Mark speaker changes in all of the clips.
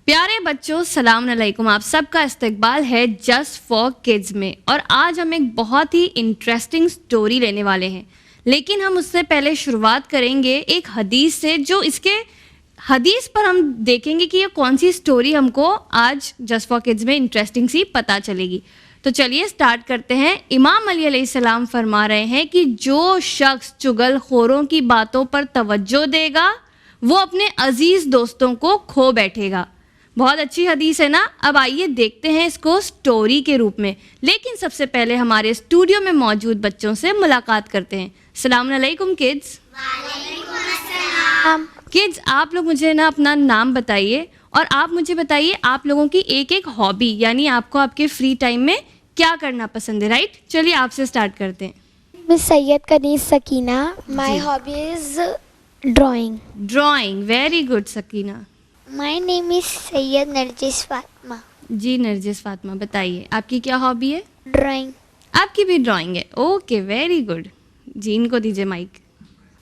Speaker 1: प्यारे बच्चों, सलाम अलैकुम। आप सबका इस्तकबाल है जस्ट फॉर किड्स में। और आज हम एक बहुत ही इंटरेस्टिंग स्टोरी लेने वाले हैं, लेकिन हम उससे पहले शुरुआत करेंगे एक हदीस से। जो इसके हदीस पर हम देखेंगे कि ये कौन सी स्टोरी हमको आज जस्ट फॉर किड्स में इंटरेस्टिंग सी पता चलेगी। तो चलिए स्टार्ट करते हैं। इमाम अली अलैहिस्सलाम फरमा रहे हैं कि जो शख्स चुगलखोरों की बातों पर तवज्जो देगा वो अपने अजीज दोस्तों को खो बैठेगा। बहुत अच्छी हदीस है ना। अब आइए देखते हैं इसको स्टोरी के रूप में, लेकिन सबसे पहले हमारे स्टूडियो में मौजूद बच्चों से मुलाकात करते हैं। अस्सलाम वालेकुम किड्स। किड्स, आप लोग मुझे ना अपना नाम बताइए और आप मुझे बताइए आप लोगों की एक एक हॉबी, यानी आपको आपके फ्री टाइम में क्या करना पसंद है। राइट, चलिए आपसे स्टार्ट करते हैं।
Speaker 2: Miss Syed Kaneez Sakina. My hobby is drawing.
Speaker 1: Drawing, very good Sakina.
Speaker 2: My name is Syed Nargis Fatima.
Speaker 1: जी नरजिस फातिमा, बताइए आपकी क्या हॉबी है।
Speaker 2: ड्राइंग।
Speaker 1: आपकी भी ड्राइंग है, ओके वेरी गुड। जी इनको दीजिए mic.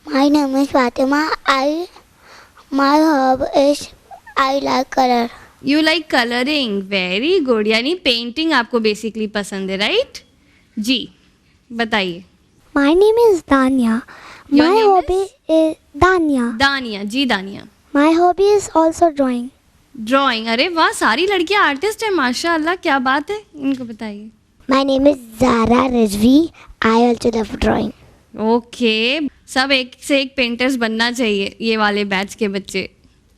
Speaker 2: My name is Fatima. My hobby is I like colour.
Speaker 1: You like colouring, very good. यानी पेंटिंग आपको बेसिकली पसंद है, राइट। जी बताइए।
Speaker 2: My name is Dania.
Speaker 1: Your
Speaker 2: my
Speaker 1: name
Speaker 2: hobby is Dania.
Speaker 1: Dania. जी Dania.
Speaker 2: My hobby is also drawing.
Speaker 1: Drawing, अरे वाह, सारी लड़कियां आर्टिस्ट है, माशाअल्लाह, क्या बात है। इनको बताइए।
Speaker 2: My name is Zara Rizvi. I also love drawing.
Speaker 1: Okay, सब एक से एक पेंटर्स बनना चाहिए, ये वाले बैच के बच्चे।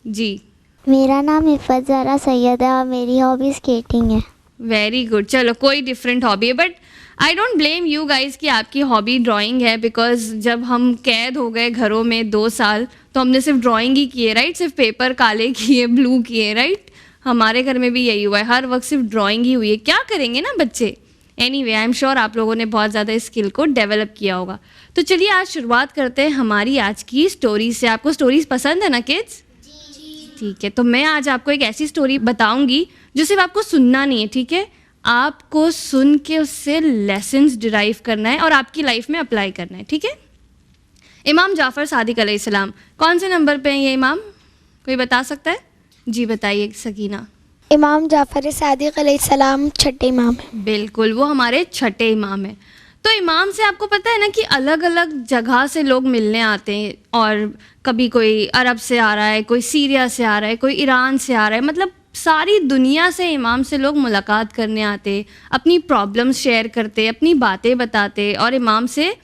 Speaker 1: जी
Speaker 2: मेरा नाम इफ़त ज़ारा सैयद है और मेरी हॉबी स्केटिंग है।
Speaker 1: Very good. चलो कोई डिफरेंट हॉबी है, but I don't blame you guys कि आपकी हॉबी ड्राइंग है, बिकॉज जब हम कैद हो गए घरों में 2 साल तो हमने सिर्फ ड्राइंग ही की है, राइट। सिर्फ पेपर काले किए, ब्लू किए, राइट। हमारे घर में भी यही हुआ है, हर वक्त सिर्फ ड्राइंग ही हुई है। क्या करेंगे ना बच्चे। एनीवे, आई एम श्योर आप लोगों ने बहुत ज़्यादा इस स्किल को डेवलप किया होगा। तो चलिए आज शुरुआत करते हैं हमारी आज की स्टोरी से। आपको स्टोरीज पसंद है ना किड्स। ठीक है, तो मैं आज आपको एक ऐसी स्टोरी बताऊंगी जो सिर्फ आपको सुनना नहीं है, ठीक है। आपको सुन के उससे लेसन्स डिराइव करना है और आपकी लाइफ में अप्लाई करना है, ठीक है। इमाम जाफ़र सादिक अलैहिस्सलाम कौन से नंबर पे हैं ये इमाम, कोई बता सकता है। जी बताइए सकीना।
Speaker 2: इमाम जाफ़र सादिक अलैहिस्सलाम छठे इमाम है।
Speaker 1: बिल्कुल, वो हमारे छठे इमाम हैं। तो इमाम से आपको पता है ना कि अलग अलग जगह से लोग मिलने आते हैं, और कभी कोई अरब से आ रहा है, कोई सीरिया से आ रहा है, कोई ईरान से आ रहा है, मतलब सारी दुनिया से इमाम से लोग मुलाकात करने आते, अपनी प्रॉब्लम्स शेयर करते, अपनी बातें बताते, और इमाम से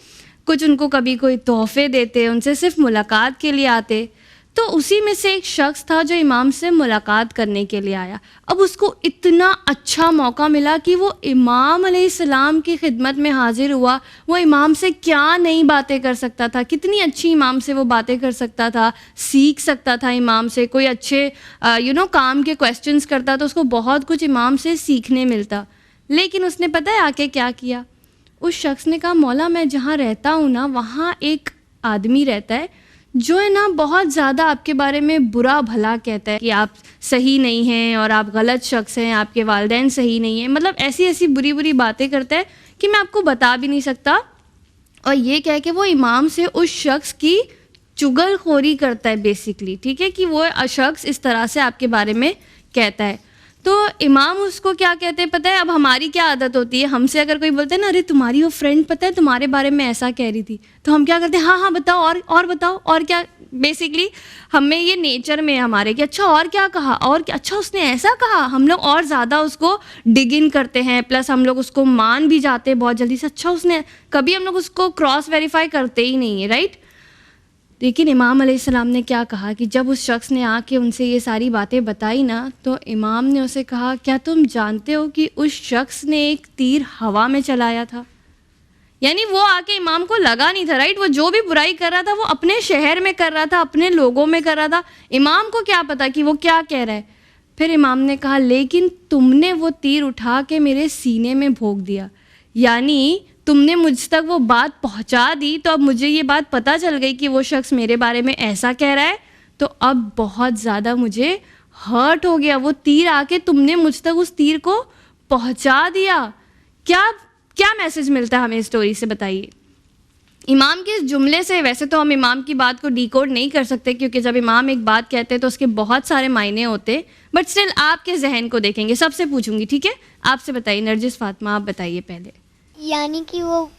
Speaker 1: कुछ उनको कभी कोई तोहफे देते, उनसे सिर्फ मुलाकात के लिए आते। तो उसी में से एक शख्स था जो इमाम से मुलाकात करने के लिए आया। अब उसको इतना अच्छा मौका मिला कि वो इमाम अलैहिस्सलाम की खिदमत में हाजिर हुआ। वो इमाम से क्या नई बातें कर सकता था, कितनी अच्छी इमाम से वो बातें कर सकता था, सीख सकता था इमाम से। कोई अच्छे काम के क्वेश्चंस करता तो उसको बहुत कुछ इमाम से सीखने मिलता। लेकिन उसने पता है आके क्या किया। उस शख्स ने कहा, मौला मैं जहाँ रहता हूँ ना, वहाँ एक आदमी रहता है जो है ना बहुत ज़्यादा आपके बारे में बुरा भला कहता है कि आप सही नहीं हैं और आप गलत शख्स हैं, आपके वालिदैन सही नहीं हैं, मतलब ऐसी ऐसी बुरी बुरी बातें करता है कि मैं आपको बता भी नहीं सकता। और ये कह के वो इमाम से उस शख्स की चुगलखोरी करता है बेसिकली, ठीक है, कि वो शख्स इस तरह से आपके बारे में कहता है। तो इमाम उसको क्या कहते हैं पता है। अब हमारी क्या आदत होती है, हमसे अगर कोई बोलते है ना, अरे तुम्हारी वो फ्रेंड पता है तुम्हारे बारे में ऐसा कह रही थी, तो हम क्या करते हैं, हाँ हाँ बताओ, और बताओ, और क्या। बेसिकली हमें ये नेचर में है हमारे कि अच्छा और क्या कहा, और क्या, अच्छा उसने ऐसा कहा। हम लोग और ज़्यादा उसको डिग इन करते हैं, प्लस हम लोग उसको मान भी जाते हैं बहुत जल्दी से। अच्छा उसने, कभी हम लोग उसको क्रॉस वेरीफाई करते ही नहीं है, राइट। लेकिन इमाम अलैहिस्सलाम ने क्या कहा कि जब उस शख्स ने आके उनसे ये सारी बातें बताई ना, तो इमाम ने उसे कहा, क्या तुम जानते हो कि उस शख्स ने एक तीर हवा में चलाया था। यानी वो आके इमाम को लगा नहीं था, राइट। वो जो भी बुराई कर रहा था वो अपने शहर में कर रहा था, अपने लोगों में कर रहा था। इमाम को क्या पता कि वो क्या कह रहा है। फिर इमाम ने कहा, लेकिन तुमने वो तीर उठा के मेरे सीने में भोंक दिया, यानी तुमने मुझ तक वो बात पहुंचा दी। तो अब मुझे ये बात पता चल गई कि वो शख्स मेरे बारे में ऐसा कह रहा है, तो अब बहुत ज़्यादा मुझे हर्ट हो गया। वो तीर आके तुमने मुझ तक उस तीर को पहुंचा दिया। क्या क्या मैसेज मिलता है हमें इस स्टोरी से, बताइए। इमाम के इस जुमले से वैसे तो हम इमाम की बात को डिकोड नहीं कर सकते, क्योंकि जब इमाम एक बात कहते हैं तो उसके बहुत सारे मायने होते, बट स्टिल आपके जहन को देखेंगे। सबसे पूछूंगी, ठीक है? आपसे बताइए नरजिस फातिमा, आप बताइए पहले।
Speaker 2: यानी कि वो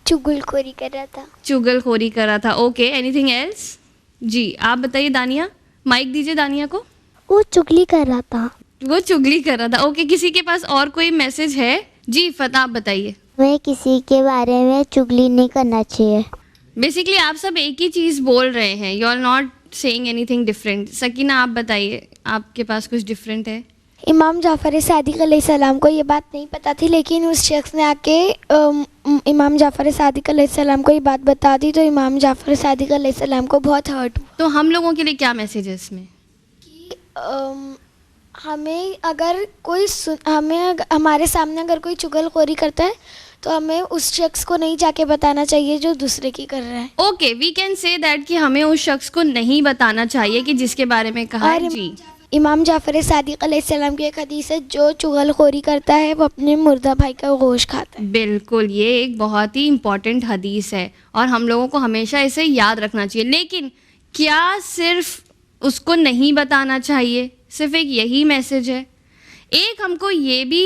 Speaker 2: चुगलखोरी कर रहा था।
Speaker 1: चुगलखोरी कर रहा था, ओके। Anything else? जी आप बताइए दानिया, माइक दीजिए दानिया को।
Speaker 2: वो चुगली कर रहा था।
Speaker 1: वो चुगली कर रहा था, ओके। किसी के पास और कोई मैसेज है? जी फतेह आप बताइए।
Speaker 2: हमें किसी के बारे में चुगली नहीं करना चाहिए।
Speaker 1: बेसिकली आप सब एक ही चीज़ बोल रहे हैं, you are not saying anything different. Sakina आप बताइए, आपके पास कुछ डिफरेंट है?
Speaker 3: इमाम जाफ़र सादिक अलैहिस्सलाम को ये बात नहीं पता थी, लेकिन उस शख्स ने आके इमाम जाफ़र सादिक अलैहिस्सलाम को ये बात बता दी, तो इमाम जाफ़र सादिक अलैहिस्सलाम को बहुत हर्ट हुआ।
Speaker 1: तो हम लोगों के लिए क्या मैसेज है इसमें?
Speaker 3: हमें अगर कोई हमारे सामने अगर कोई चुगलखोरी करता है तो हमें उस शख्स को नहीं जाके बताना चाहिए जो दूसरे की कर रहा है।
Speaker 1: Okay, we can say that कि हमें उस शख्स को नहीं बताना चाहिए कि जिसके बारे में कहा है। जी
Speaker 3: इमाम जाफ़र सादिक अलैहिस्सलाम की एक हदीस है, जो चुगलखोरी करता है वो अपने मुर्दा भाई का गोश्त खाता है।
Speaker 1: बिल्कुल, ये एक बहुत ही इम्पॉर्टेंट हदीस है और हम लोगों को हमेशा इसे याद रखना चाहिए। लेकिन क्या सिर्फ उसको नहीं बताना चाहिए, सिर्फ एक यही मैसेज है? एक हमको ये भी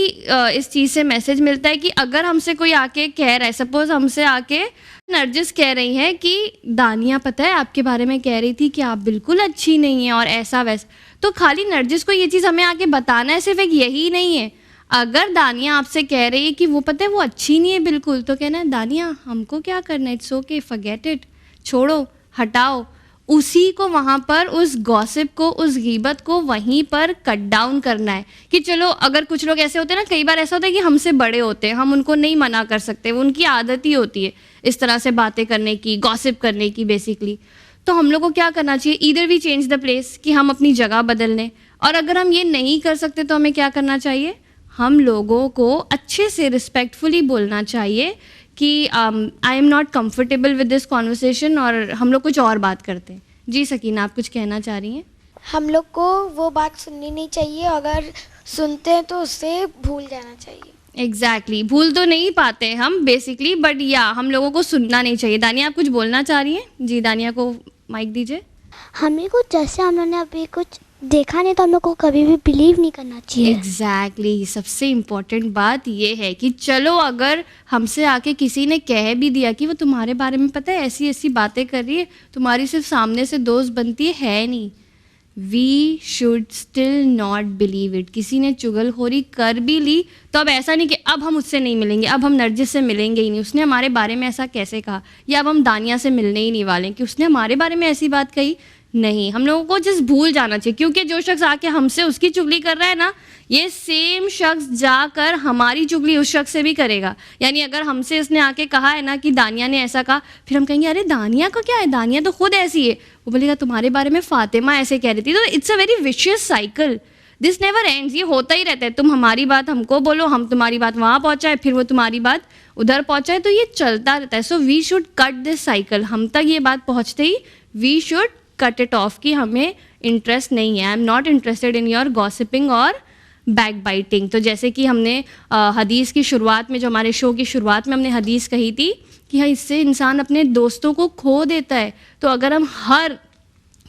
Speaker 1: इस चीज़ से मैसेज मिलता है कि अगर हमसे कोई आके कह रहा है, सपोज हमसे आके नरजिस कह रही है कि दानिया पता है आपके बारे में कह रही थी कि आप बिल्कुल अच्छी नहीं हैं और ऐसा वैसा, तो खाली नरजिस को ये चीज़ हमें आके बताना है, सिर्फ एक यही नहीं है। अगर दानिया आपसे कह रही है कि वो पता है वो अच्छी नहीं है बिल्कुल, तो कहना है दानिया हमको क्या करना है, इट्स ओके, फॉरगेट इट, छोड़ो, हटाओ। उसी को वहाँ पर उस गॉसिप को, उस गीबत को वहीं पर कट डाउन करना है। कि चलो अगर कुछ लोग ऐसे होते हैं ना, कई बार ऐसा होता है कि हमसे बड़े होते हैं, हम उनको नहीं मना कर सकते, वो उनकी आदत ही होती है इस तरह से बातें करने की, गॉसिप करने की बेसिकली। तो हम लोग को क्या करना चाहिए? Either we change the place, कि हम अपनी जगह बदल लें, और अगर हम ये नहीं कर सकते तो हमें क्या करना चाहिए? हम लोगों को अच्छे से रिस्पेक्टफुली बोलना चाहिए कि आई am not comfortable with this conversation, और हम लोग कुछ और बात करते हैं। जी सकीना आप कुछ कहना चाह रही हैं?
Speaker 3: हम लोग को वो बात सुननी नहीं चाहिए, अगर सुनते हैं तो उससे भूल जाना चाहिए।
Speaker 1: एग्जैक्टली, भूल तो नहीं पाते हम बेसिकली, बट या हम लोगों को सुनना नहीं चाहिए। दानिया आप कुछ बोलना चाह रही हैं? जी दानिया को माइक दीजिए।
Speaker 2: हमें कुछ जैसे हम लोगों ने अभी कुछ देखा नहीं तो हम लोग को कभी भी बिलीव नहीं करना चाहिए।
Speaker 1: एग्जैक्टली, सबसे इम्पोर्टेंट बात ये है कि चलो अगर हमसे आके किसी ने कह भी दिया कि वो तुम्हारे बारे में पता है ऐसी ऐसी बातें कर रही है, तुम्हारी सिर्फ सामने से दोस्त बनती है नहीं, we should still not believe it. किसी ने चुगलखोरी कर भी ली तो अब ऐसा नहीं कि अब हम उससे नहीं मिलेंगे, अब हम नरजिस से मिलेंगे ही नहीं, उसने हमारे बारे में ऐसा कैसे कहा, या अब हम दानिया से मिलने ही नहीं वाले कि उसने हमारे बारे में ऐसी बात कही। नहीं, हम लोगों को जस्ट भूल जाना चाहिए, क्योंकि जो शख्स आके हमसे उसकी चुगली कर रहा है ना, ये सेम शख्स जाकर हमारी चुगली उस शख्स से भी करेगा। यानी अगर हमसे इसने आके कहा है ना कि दानिया ने ऐसा कहा, फिर हम कहेंगे अरे दानिया का क्या है, दानिया तो खुद ऐसी है, वो बोलेगा तुम्हारे बारे में फातिमा ऐसे कह रही थी। तो it's a very vicious cycle, this never ends, ये होता ही रहता है। तुम हमारी बात हमको बोलो, हम तुम्हारी बात वहाँ पहुँचाए, फिर वो तुम्हारी बात उधर पहुँचाए, तो ये चलता रहता है। So we should cut this cycle, हम तक ये बात पहुँचते ही we should cut it off कि हमें इंटरेस्ट नहीं है, I am not interested in your gossiping और बैक बाइटिंग। तो जैसे कि हमने हदीस की शुरुआत में, जो हमारे शो की शुरुआत में हमने हदीस कही थी कि हाँ इससे इंसान अपने दोस्तों को खो देता है। तो अगर हम हर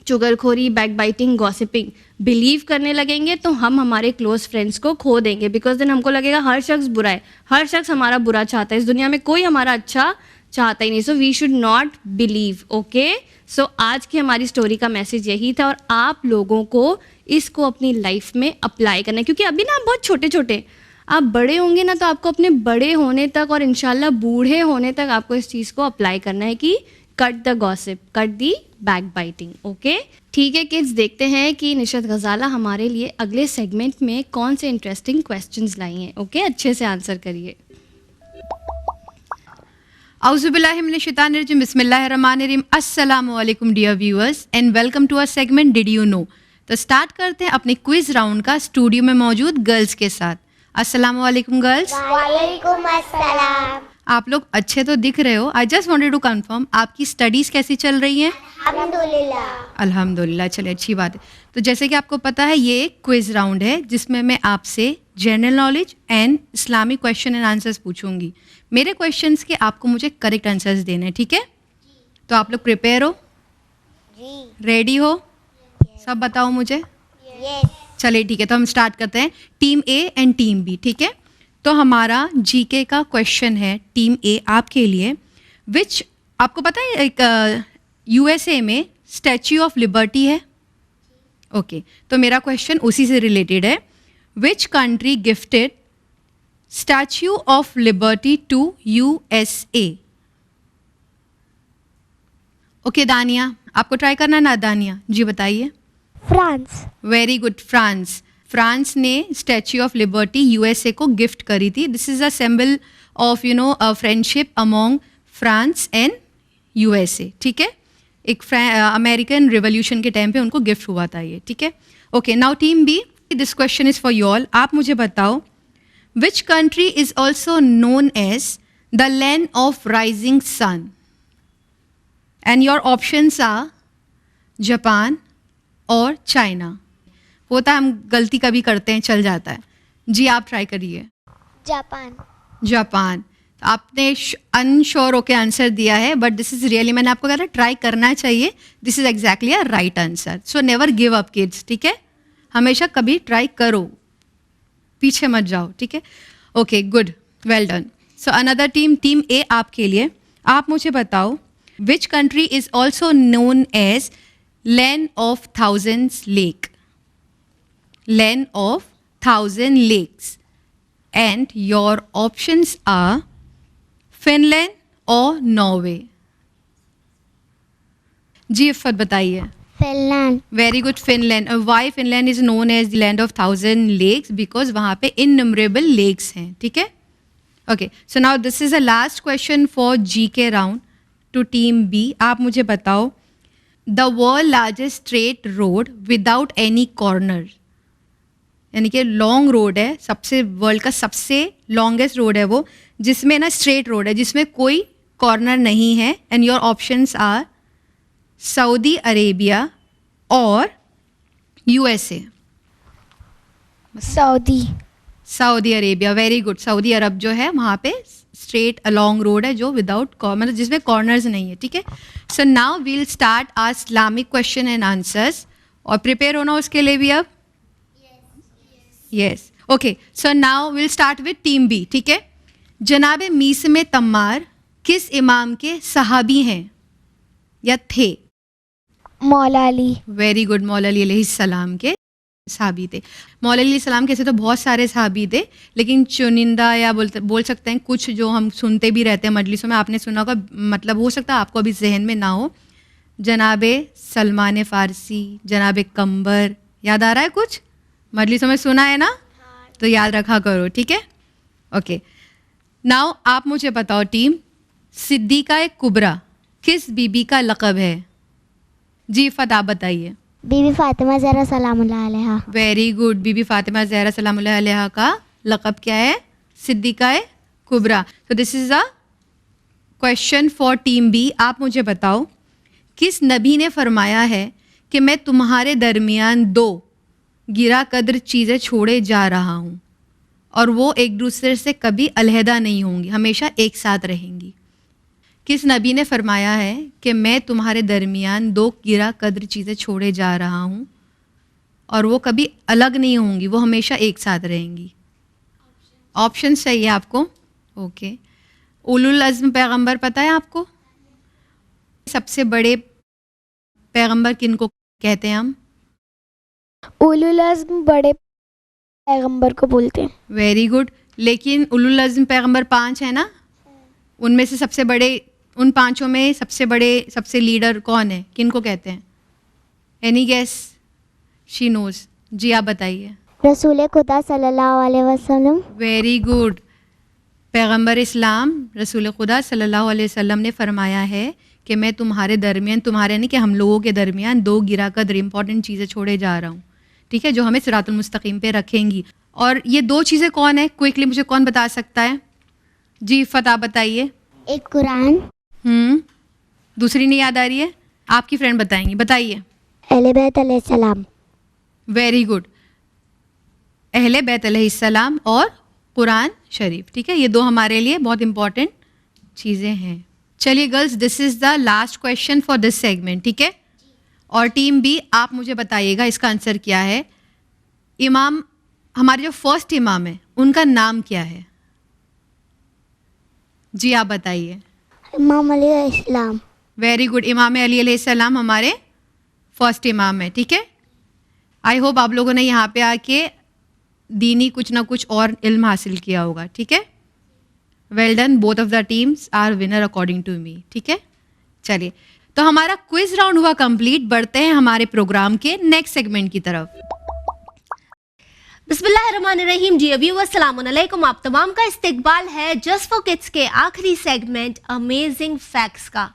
Speaker 1: चुगलखोरी, बैक बाइटिंग, गॉसिपिंग बिलीव करने लगेंगे तो हम हमारे क्लोज फ्रेंड्स को खो देंगे, बिकॉज देन हमको लगेगा हर शख्स बुरा है, हर शख्स हमारा बुरा चाहता है, इस दुनिया में कोई हमारा अच्छा चाहता ही नहीं। So we should not believe, okay. So आज की हमारी स्टोरी का मैसेज यही था, और आप लोगों को इसको अपनी लाइफ में अप्लाई करना है, क्योंकि अभी ना आप बहुत छोटे छोटे, आप बड़े होंगे ना तो आपको अपने बड़े होने तक और इंशाल्लाह बूढ़े होने तक आपको इस चीज़ को अप्लाई करना है कि cut the gossip, cut the back biting, okay. ठीक है किड्स, देखते हैं कि निशत गजाला हमारे लिए अगले सेगमेंट में कौन से इंटरेस्टिंग क्वेश्चंस लाई हैं, ओके। अच्छे से आंसर करिए।
Speaker 4: Auzubillahiminash-shaitanir-rajim. Bismillahir-rahmanir-rahim. Assalamualaikum dear viewers and welcome to our segment Did You Know? तो स्टार्ट करते हैं अपने क्विज राउंड का स्टूडियो में मौजूद गर्ल्स के साथ। अस्सलामुअलैकुम गर्ल्स।
Speaker 2: वालेकुम अस्सलाम।
Speaker 4: आप लोग अच्छे तो दिख रहे हो। I just wanted to confirm आपकी स्टडीज कैसी चल रही हैं?
Speaker 2: अल्हम्दुलिल्लाह।
Speaker 4: अल्हम्दुलिल्लाह, चलिए अच्छी बात है। तो जैसे कि आपको पता है ये एक क्विज राउंड है जिसमें मैं आपसे general knowledge and Islamic question and answers पूछूंगी। मेरे क्वेश्चंस के आपको मुझे करेक्ट आंसर्स देने हैं, ठीक है? तो आप लोग प्रिपेयर हो, रेडी हो? सब बताओ मुझे। चलिए ठीक है, तो हम स्टार्ट करते हैं। Team A and team B, ठीक है? तो हमारा जीके का क्वेश्चन है टीम ए आपके लिए, विच आपको पता है एक यूएसए में स्टैच्यू ऑफ लिबर्टी है। ओके, तो मेरा क्वेश्चन उसी से रिलेटेड है। Which country gifted Statue of Liberty to USA? Okay Dania, आपको ट्राई करना है ना? दानिया जी बताइए।
Speaker 3: France.
Speaker 4: Very good, France. France ने स्टैच्यू ऑफ लिबर्टी यूएसए को गिफ्ट करी थी। This is a symbol of friendship among France and USA, ठीक है? एक अमेरिकन रिवॉल्यूशन के टाइम पे उनको गिफ्ट हुआ था ये, ठीक है? Okay, now team B, this question is for you all. आप मुझे बताओ, which country is also known as the land of rising sun? And your options are Japan और चाइना। होता है, हम गलती कभी करते हैं, चल जाता है। जी आप ट्राई करिए।
Speaker 3: जापान।
Speaker 4: जापान। तो आपने अनश्योर होके आंसर दिया है, बट दिस इज रियली, मैंने आपको कहा ट्राई करना चाहिए। This is exactly a right answer. So never give up kids, ठीक है? हमेशा कभी ट्राई करो, पीछे मत जाओ, ठीक है? Okay, good, well done. So another team, team A आपके लिए। आप मुझे बताओ, which country is also known as land of thousands lake? Land of 1000 lakes, and your options are Finland or Norway. जी इफ़त बताइए।
Speaker 2: Finland.
Speaker 4: Very good, Finland. Why Finland is known as the land of 1000 lakes? Because वहाँ पे innumerable lakes हैं, ठीक है? Okay, so now this is a last question for जी के round to team B. आप मुझे बताओ, the world largest straight road without any corner, यानी कि लॉन्ग रोड है, सबसे वर्ल्ड का सबसे लॉन्गेस्ट रोड है वो, जिसमें ना स्ट्रेट रोड है, जिसमें कोई कॉर्नर नहीं है। And your options are Saudi Arabia और USA. Saudi Arabia, very good. सऊदी अरब जो है वहाँ पे स्ट्रेट लॉन्ग रोड है जो विदाउट मतलब जिसमें कॉर्नर्स नहीं है, ठीक है? So now we'll start our Islamic question and answers, और प्रिपेयर होना उसके लिए भी अब। Yes, okay, so now will start with team B, ठीक है? जनाब मीसम तम्मार किस इमाम के सहाबी हैं या थे?
Speaker 3: मौला अली।
Speaker 4: वेरी गुड, मौला अली अलैहिस्सलाम के सहाबी थे। मौला अली सलाम कैसे तो बहुत सारे सहाबी थे, लेकिन चुनिंदा या बोल सकते हैं कुछ जो हम सुनते भी रहते हैं मजलिसों में, आपने सुना होगा, मतलब हो सकता है आपको अभी जहन में ना हो। जनाब सलमान फ़ारसी, जनाब कंबर, याद आ रहा है कुछ? मजलिसों में सुना है ना? तो याद रखा करो, ठीक है? ओके, नाउ आप मुझे बताओ टीम, सिद्दीक़ा कुबरा किस बीबी का लक़ब है? जी फत आप बताइए।
Speaker 2: बीबी फातिमा ज़हरा सलामुल्लाह अलैहा।
Speaker 4: वेरी गुड, बीबी फातिमा ज़हरा सलामुल्लाह अलैहा का लक़ब क्या है? सिद्दीक़ा कुबरा। तो this is a question for team B. आप मुझे बताओ, किस नबी ने फरमाया है कि मैं तुम्हारे दरमियान दो गिरा कद्र चीज़ें छोड़े जा रहा हूँ और वो एक दूसरे से कभी अलहदा नहीं होंगी, हमेशा एक साथ रहेंगी? किस नबी ने फरमाया है कि मैं तुम्हारे दरमियान दो गिरा कद्र चीज़ें छोड़े जा रहा हूँ और वो कभी अलग नहीं होंगी, वो हमेशा एक साथ रहेंगी? ऑप्शन चाहिए आपको? ओके, उलुल अज़्म पैगंबर पता है आपको? सबसे बड़े पैगंबर किनको कहते हैं हम?
Speaker 3: उलुल अज़्म बड़े पैगंबर को बोलते हैं।
Speaker 4: वेरी गुड, लेकिन उलुल अज़्म पैगंबर 5 है ना, उनमें से सबसे बड़े, उन 5 में सबसे बड़े, सबसे लीडर कौन है, किनको कहते हैं? Any guess? She knows. जी आप बताइए।
Speaker 2: रसूल खुदा सल्लल्लाहु अलैहि वसल्लम।
Speaker 4: वेरी गुड, पैगंबर इस्लाम रसूल खुदा सल्लल्लाहु अलैहि वसल्लम ने फरमाया है कि मैं तुम्हारे दरमियान, तुम्हारे नहीं कि हम लोगों के दरमियान दो गिरा कद्र इंपॉर्टेंट चीज़ें छोड़े जा रहा हूँ, ठीक है, जो हमें सिरातुल मुस्तकीम पे रखेंगी। और ये दो चीज़ें कौन है, क्विकली मुझे कौन बता सकता है? जी फता बताइए।
Speaker 2: एक कुरान।
Speaker 4: दूसरी नहीं याद आ रही है? आपकी फ्रेंड बताएंगी, बताइए।
Speaker 2: अहले बैत अलैहिस्सलाम।
Speaker 4: वेरी गुड, अहले बैत अलैहिस्सलाम और कुरान शरीफ, ठीक है। ये दो हमारे लिए बहुत इंपॉर्टेंट चीज़ें हैं। चलिए girls, this is the last question for this segment, ठीक है। और टीम बी, आप मुझे बताइएगा इसका आंसर क्या है। इमाम, हमारे जो फर्स्ट इमाम है उनका नाम क्या है? जी आप बताइए।
Speaker 2: इमाम अली अलैहिस्सलाम।
Speaker 4: वेरी गुड, इमाम अली अलैहिस्सलाम हमारे फर्स्ट इमाम है, ठीक है। आई होप आप लोगों ने यहाँ पे आके दीनी कुछ ना कुछ और इल्म हासिल किया होगा, ठीक है। Well done, both of the teams are winner according to me, ठीक है। चलिए, तो हमारा क्विज राउंड हुआ कंप्लीट। बढ़ते हैं हमारे प्रोग्राम के नेक्स्ट सेगमेंट की तरफ।
Speaker 5: बिस्मिल्लाहिर्रहमानिर्रहीम। जी अभी अस्सलामुअलैकुम, आप तमाम का इस्तकबाल है जस्ट फॉर किड्स के आखिरी सेगमेंट अमेजिंग फैक्ट्स का।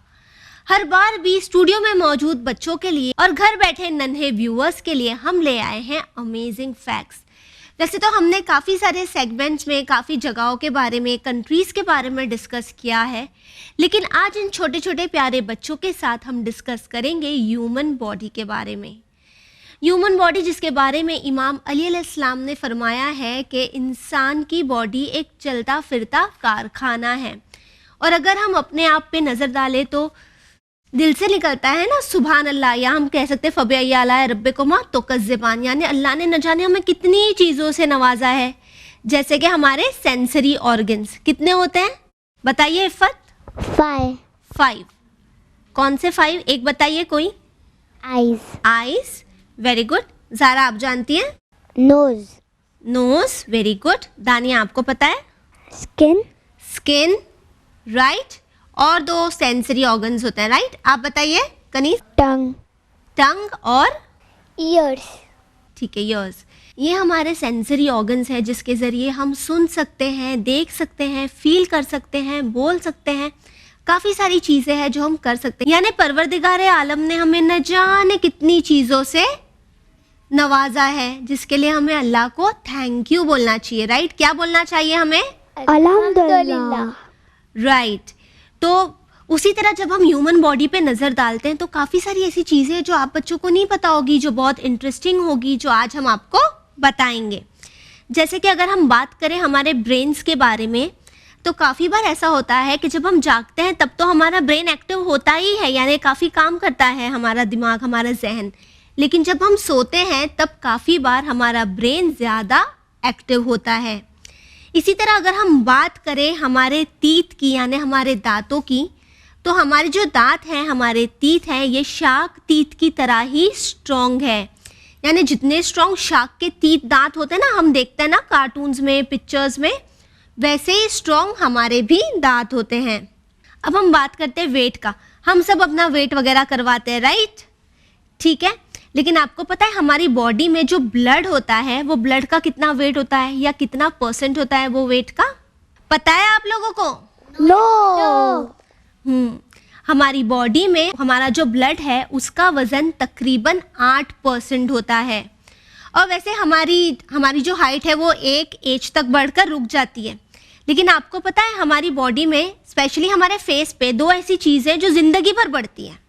Speaker 5: हर बार भी स्टूडियो में मौजूद बच्चों के लिए और घर बैठे नन्हे व्यूअर्स के लिए हम ले आए हैं अमेजिंग फैक्ट्स। वैसे तो हमने काफ़ी सारे सेगमेंट्स में काफ़ी जगहों के बारे में, कंट्रीज़ के बारे में डिस्कस किया है, लेकिन आज इन छोटे छोटे प्यारे बच्चों के साथ हम डिस्कस करेंगे ह्यूमन बॉडी के बारे में। ह्यूमन बॉडी जिसके बारे में इमाम अली अलैहिस्सलाम ने फरमाया है कि इंसान की बॉडी एक चलता फिरता कारखाना है, और अगर हम अपने आप पे नज़र डालें तो दिल से निकलता है ना सुभान अल्लाह, या हम कह सकते फबिया अला रब्बिकुमा तो कज़्ज़िबान, यानी अल्लाह ने न जाने हमें कितनी चीज़ों से नवाजा है। जैसे कि हमारे सेंसरी ऑर्गन्स कितने होते हैं, बताइए इफ़त? 5। कौन से 5? एक बताइए कोई। Eyes, very good. ज़ारा आप जानती हैं? Nose, very good. दानिया आपको पता है? Skin, right. और 2 सेंसरी ऑर्गन्स होते हैं, राइट। आप बताइए कनीज। टंग और
Speaker 2: ईयर्स।
Speaker 5: ठीक है, ईयर्स। ये हमारे सेंसरी ऑर्गन्स हैं जिसके ज़रिए हम सुन सकते हैं, देख सकते हैं, फील कर सकते हैं, बोल सकते हैं। काफ़ी सारी चीज़ें हैं जो हम कर सकते हैं, यानी परवरदिगार आलम ने हमें न जाने कितनी चीज़ों से नवाजा है, जिसके लिए हमें अल्लाह को थैंक यू बोलना चाहिए, राइट। क्या बोलना चाहिए हमें?
Speaker 2: अल्हम्दुलिल्लाह।
Speaker 5: राइट। तो उसी तरह जब हम ह्यूमन बॉडी पे नज़र डालते हैं तो काफ़ी सारी ऐसी चीज़ें हैं जो आप बच्चों को नहीं पता होगी, जो बहुत इंटरेस्टिंग होगी, जो आज हम आपको बताएंगे। जैसे कि अगर हम बात करें हमारे ब्रेन्स के बारे में, तो काफ़ी बार ऐसा होता है कि जब हम जागते हैं तब तो हमारा ब्रेन एक्टिव होता ही है, यानी काफ़ी काम करता है हमारा दिमाग, हमारा जहन। लेकिन जब हम सोते हैं तब काफ़ी बार हमारा ब्रेन ज़्यादा एक्टिव होता है। इसी तरह अगर हम बात करें हमारे टीथ की, यानी हमारे दांतों की, तो हमारे जो दांत हैं, हमारे टीथ हैं, ये शार्क टीथ की तरह ही स्ट्रॉन्ग है। यानी जितने स्ट्रॉन्ग शार्क के टीथ दांत होते हैं ना, हम देखते हैं ना कार्टून्स में, पिक्चर्स में, वैसे ही स्ट्रॉन्ग हमारे भी दांत होते हैं। अब हम बात करते हैं वेट का। हम सब अपना वेट वगैरह करवाते हैं, राइट, ठीक है। लेकिन आपको पता है हमारी बॉडी में जो ब्लड होता है, वो ब्लड का कितना वेट होता है या कितना % होता है वो वेट का, पता है आप लोगों को?
Speaker 2: नो।
Speaker 5: हमारी बॉडी में हमारा जो ब्लड है उसका वज़न तकरीबन 8% होता है। और वैसे हमारी जो हाइट है वो एक एज तक बढ़कर रुक जाती है। लेकिन आपको पता है हमारी बॉडी में, स्पेशली हमारे फेस पे, 2 ऐसी चीज़ें जो ज़िंदगी भर बढ़ती हैं,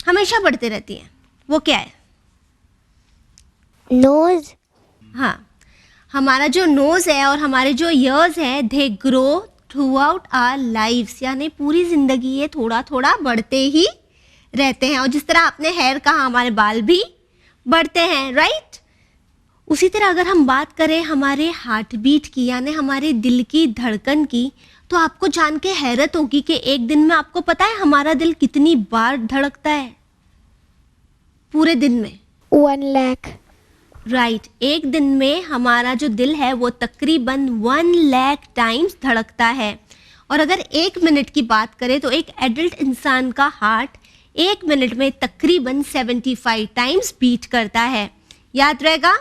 Speaker 5: हमेशा बढ़ते रहती हैं। वो क्या है?
Speaker 2: नोज।
Speaker 5: हाँ, हमारा जो नोज़ है और हमारे जो ईयर्स है, they grow throughout our lifes, यानी पूरी ज़िंदगी ये थोड़ा थोड़ा बढ़ते ही रहते हैं। और जिस तरह आपने हेयर कहा, हमारे बाल भी बढ़ते हैं, राइट। उसी तरह अगर हम बात करें हमारे हार्ट बीट की, यानी हमारे दिल की धड़कन की, तो आपको जान के हैरत होगी कि एक दिन में आपको पता है हमारा दिल कितनी बार धड़कता है पूरे दिन में?
Speaker 3: 1 लाख।
Speaker 5: राइट, एक दिन में हमारा जो दिल है वो तकरीबन 1 लाख टाइम्स धड़कता है। और अगर 1 मिनट की बात करें तो एक एडल्ट इंसान का हार्ट 1 मिनट में तकरीबन 75 टाइम्स बीट करता है। याद रहेगा?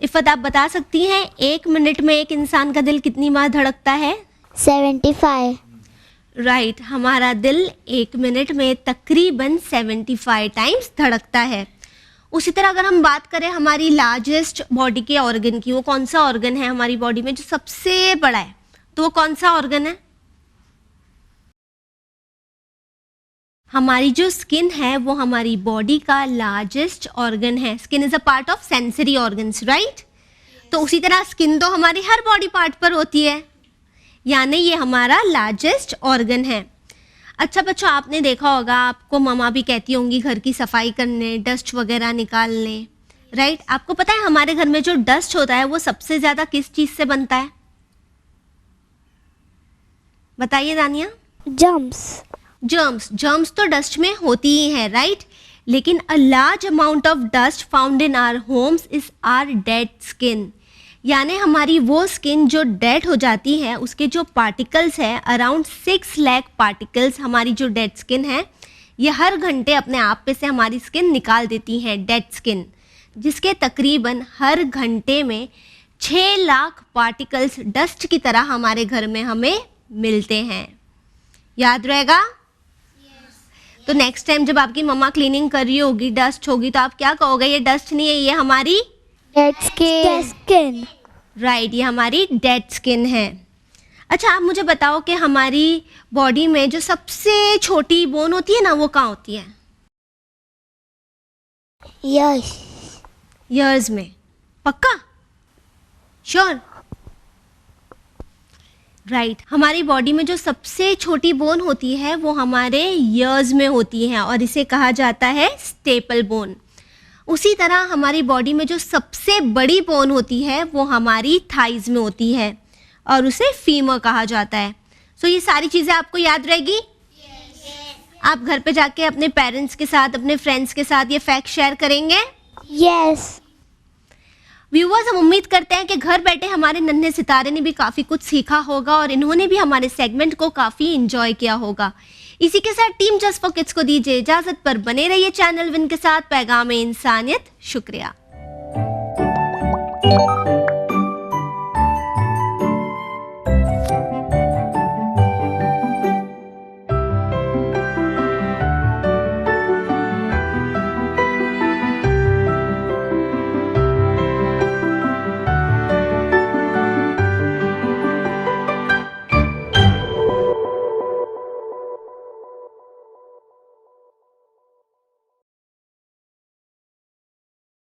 Speaker 5: इफ़त आप बता सकती हैं 1 मिनट में एक इंसान का दिल कितनी बार धड़कता है?
Speaker 2: 75।
Speaker 5: राइट, हमारा दिल 1 मिनट में तकरीबन 75 टाइम्स धड़कता है। उसी तरह अगर हम बात करें हमारी लार्जेस्ट बॉडी के ऑर्गन की, वो कौन सा ऑर्गन है हमारी बॉडी में जो सबसे बड़ा है, तो वो कौन सा ऑर्गन है? हमारी जो स्किन है वो हमारी बॉडी का लार्जेस्ट ऑर्गन है. Skin is a part of sensory organs, right? तो उसी तरह स्किन तो हमारी हर बॉडी पार्ट पर होती है, यानी ये हमारा लार्जेस्ट ऑर्गन है. अच्छा बच्चों, आपने देखा होगा, आपको मम्मा भी कहती होंगी घर की सफाई करने, डस्ट वगैरह निकालने, राइट? आपको पता है हमारे घर में जो डस्ट होता है वो सबसे ज़्यादा किस चीज़ से बनता है? बताइए दानिया. जर्म्स तो डस्ट में होती ही है, राइट? लेकिन a large amount of dust found in our homes is our dead skin. यानी हमारी वो स्किन जो डेड हो जाती है, उसके जो पार्टिकल्स हैं, अराउंड 6 लाख पार्टिकल्स हमारी जो डेड स्किन है ये हर घंटे अपने आप पे से हमारी स्किन निकाल देती हैं, डेड स्किन, जिसके तकरीबन हर घंटे में 6 लाख पार्टिकल्स डस्ट की तरह हमारे घर में हमें मिलते हैं. याद रहेगा? तो नेक्स्ट टाइम जब आपकी मम्मा क्लीनिंग कर रही होगी, डस्ट होगी, तो आप क्या कहोगे? ये डस्ट नहीं है, ये हमारी
Speaker 3: डेड स्किन.
Speaker 5: राइट, ये हमारी डेड स्किन है. अच्छा, आप मुझे बताओ कि हमारी बॉडी में जो सबसे छोटी बोन होती है ना, वो कहाँ होती है?
Speaker 2: यस.
Speaker 5: ईयर्स में. पक्का? श्योर? राइट. हमारी बॉडी में जो सबसे छोटी बोन होती है वो हमारे ईयर्स में होती है और इसे कहा जाता है स्टेपल बोन. उसी तरह हमारी बॉडी में जो सबसे बड़ी बोन होती है वो हमारी थाइज में होती है और उसे फीमर कहा जाता है. सो ये सारी चीज़ें आपको याद रहेगी? आप घर पे जाके अपने पेरेंट्स के साथ, अपने फ्रेंड्स के साथ ये फैक्ट शेयर करेंगे?
Speaker 3: यस.
Speaker 5: व्यूअर्स, हम उम्मीद करते हैं कि घर बैठे हमारे नन्हे सितारे ने भी काफ़ी कुछ सीखा होगा और इन्होंने भी हमारे सेगमेंट को काफ़ी इंजॉय किया होगा. इसी के साथ टीम जस्ट फॉर किड्स को दीजिए इजाज़त, पर बने रहिए चैनल विन के साथ. पैगाम इंसानियत. शुक्रिया.